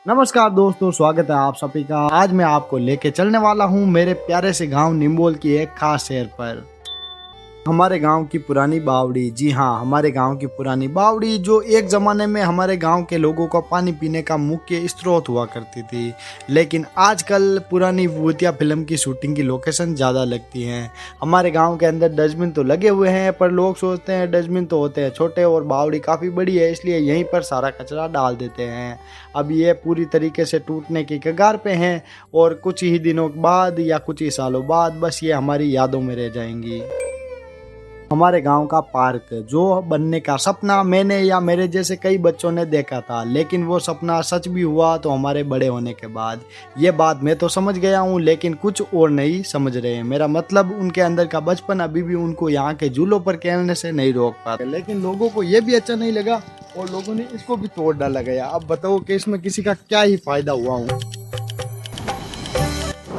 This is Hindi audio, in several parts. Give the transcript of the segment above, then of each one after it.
नमस्कार दोस्तों, स्वागत है आप सभी का। आज मैं आपको लेके चलने वाला हूँ मेरे प्यारे से गांव निम्बोल की एक खास शहर पर। हमारे गांव की पुरानी बावड़ी, जी हाँ, हमारे गांव की पुरानी बावड़ी जो एक ज़माने में हमारे गांव के लोगों को पानी पीने का मुख्य स्रोत हुआ करती थी। लेकिन आजकल पुरानी भूतिया फिल्म की शूटिंग की लोकेशन ज़्यादा लगती हैं। हमारे गांव के अंदर डस्टबिन तो लगे हुए हैं, पर लोग सोचते हैं डस्टबिन तो होते हैं छोटे और बावड़ी काफ़ी बड़ी है, इसलिए यहीं पर सारा कचरा डाल देते हैं। अब ये पूरी तरीके से टूटने की कगार पे हैं और कुछ ही दिनों बाद या कुछ ही सालों बाद बस ये हमारी यादों में रह जाएंगी। हमारे गांव का पार्क जो बनने का सपना मैंने या मेरे जैसे कई बच्चों ने देखा था, लेकिन वो सपना सच भी हुआ तो हमारे बड़े होने के बाद। ये बात मैं तो समझ गया हूँ, लेकिन कुछ और नहीं समझ रहे हैं। मेरा मतलब उनके अंदर का बचपन अभी भी उनको यहाँ के झूलों पर खेलने से नहीं रोक पाते, लेकिन लोगों को ये भी अच्छा नहीं लगा और लोगों ने इसको भी तोड़ डाला गया। अब बताओ कि इसमें किसी का क्या ही फायदा हुआ हूँ।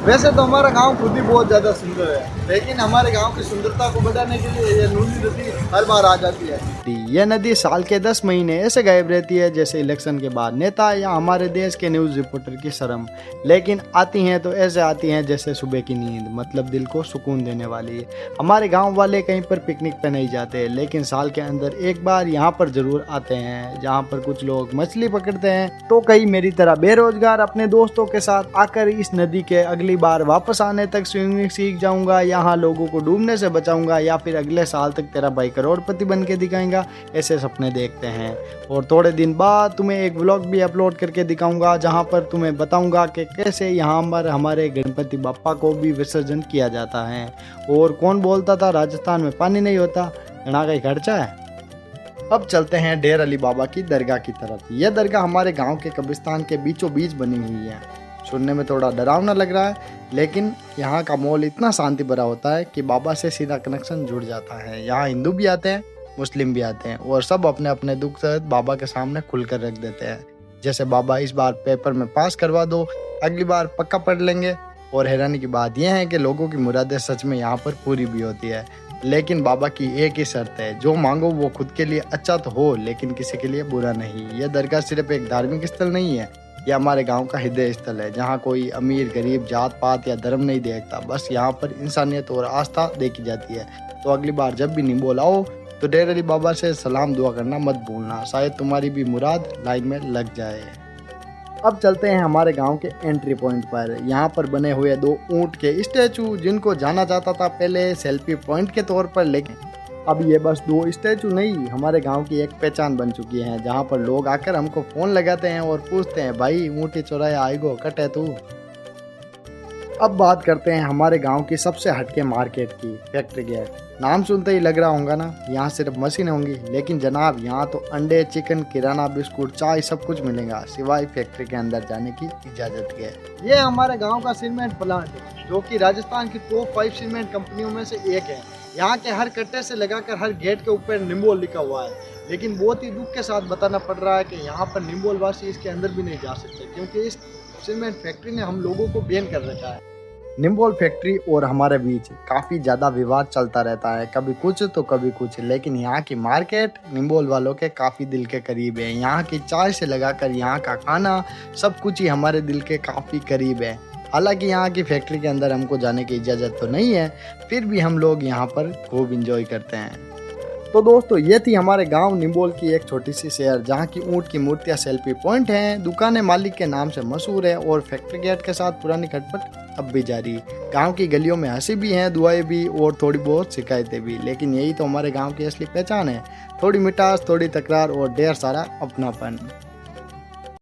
वैसे तो हमारा गांव खुद ही बहुत ज़्यादा सुंदर है, लेकिन हमारे गांव की सुंदरता को बढ़ाने के लिए ये नूनी नदी हर बार आ जाती है। यह नदी साल के 10 महीने ऐसे गायब रहती है जैसे इलेक्शन के बाद नेता या हमारे देश के न्यूज़ रिपोर्टर की शर्म। लेकिन आती हैं तो ऐसे आती हैं जैसे सुबह की नींद, मतलब दिल को सुकून देने वाली। हमारे गाँव वाले कहीं पर पिकनिक पे नहीं जाते, लेकिन साल के अंदर एक बार यहाँ पर जरूर आते हैं, जहाँ पर कुछ लोग मछली पकड़ते हैं तो कई मेरी तरह बेरोजगार अपने दोस्तों के साथ आकर इस नदी के अगली बार वापस आने तक स्विमिंग सीख जाऊंगा, यहाँ लोगों को डूबने से बचाऊंगा, या फिर अगले साल तक तेरा भाई करोड़पति बन के दिखाएगा। ऐसे सपने देखते हैं। और थोड़े दिन बाद तुम्हें एक व्लॉग भी अपलोड करके दिखाऊंगा, जहाँ पर तुम्हें बताऊंगा कि कैसे यहाँ पर हमारे गणपति बप्पा को भी विसर्जन किया जाता है। और कौन बोलता था राजस्थान में पानी नहीं होता, घना का ही खर्चा है। अब चलते हैं डेर अली बाबा की दरगाह की तरफ। यह दरगाह हमारे गांव के कब्रिस्तान के बीचों बीच बनी हुई है। सुनने में थोड़ा डरावना लग रहा है, लेकिन यहाँ का माहौल इतना शांति भरा होता है कि बाबा से सीधा कनेक्शन जुड़ जाता है। यहाँ हिंदू भी आते हैं, मुस्लिम भी आते हैं और सब अपने अपने दुख दर्द बाबा के सामने खुलकर रख देते हैं। जैसे बाबा इस बार पेपर में पास करवा दो, अगली बार पक्का पढ़ लेंगे। और हैरानी की बात यह है कि लोगों की मुरादें सच में यहाँ पर पूरी भी होती है। लेकिन बाबा की एक ही शर्त है, जो मांगो वो खुद के लिए अच्छा तो हो, लेकिन किसी के लिए बुरा नहीं। यह दरगाह सिर्फ एक धार्मिक स्थल नहीं है, यह हमारे गांव का हृदय स्थल है, जहां कोई अमीर गरीब जात पात या धर्म नहीं देखता। बस यहाँ पर इंसानियत और आस्था देखी जाती है। तो अगली बार जब भी निम्बोल आओ तो डेर अली बाबा से सलाम दुआ करना मत भूलना, शायद तुम्हारी भी मुराद लाइन में लग जाए। अब चलते हैं हमारे गांव के एंट्री पॉइंट पर। यहाँ पर बने हुए 2 ऊंट के स्टैचू, जिनको जाना जाता था पहले सेल्फी पॉइंट के तौर पर, लेकिन अब ये बस 2 स्टैचू नहीं, हमारे गांव की एक पहचान बन चुकी है, जहाँ पर लोग आकर हमको फोन लगाते हैं और पूछते हैं, भाई ऊँट चौराहे आएगो कटे तू। अब बात करते हैं हमारे गांव की सबसे हटके मार्केट की, फैक्ट्री गेट। नाम सुनते ही लग रहा होगा ना यहाँ सिर्फ मशीन होंगी, लेकिन जनाब यहाँ तो अंडे, चिकन, किराना, बिस्कुट, चाय सब कुछ मिलेगा, सिवाय फैक्ट्री के अंदर जाने की इजाजत के। ये हमारे गांव का सीमेंट प्लांट है, जो कि राजस्थान की टॉप 5 सीमेंट कंपनियों में से एक है। यहाँ के हर कट्टे से लगाकर हर गेट के ऊपर निम्बोल लिखा हुआ है, लेकिन बहुत ही दुख के साथ बताना पड़ रहा है कि यहाँ पर निम्बोल वासी इसके अंदर भी नहीं जा सकते, क्योंकि इस सीमेंट फैक्ट्री ने हम लोगों को बैन कर रखा है। निम्बोल फैक्ट्री और हमारे बीच काफ़ी ज़्यादा विवाद चलता रहता है, कभी कुछ तो कभी कुछ, लेकिन यहाँ की मार्केट निम्बोल वालों के काफ़ी दिल के करीब है। यहाँ की चाय से लगाकर यहाँ का खाना सब कुछ ही हमारे दिल के काफ़ी करीब है। हालांकि यहाँ की फैक्ट्री के अंदर हमको जाने की इजाज़त तो नहीं है, फिर भी हम लोग यहाँ पर खूब इंजॉय करते हैं। तो दोस्तों, ये थी हमारे गांव निम्बोल की एक छोटी सी शहर, जहाँ की ऊँट की मूर्तियाँ सेल्फी पॉइंट हैं, दुकानें मालिक के नाम से मशहूर है और फैक्ट्री गेट के साथ पुरानी खटपट अब भी जारी। गांव की गलियों में हंसी भी है, दुआएं भी और थोड़ी बहुत शिकायतें भी, लेकिन यही तो हमारे गांव की असली पहचान है। थोड़ी मिठास, थोड़ी तकरार और ढेर सारा अपनापन।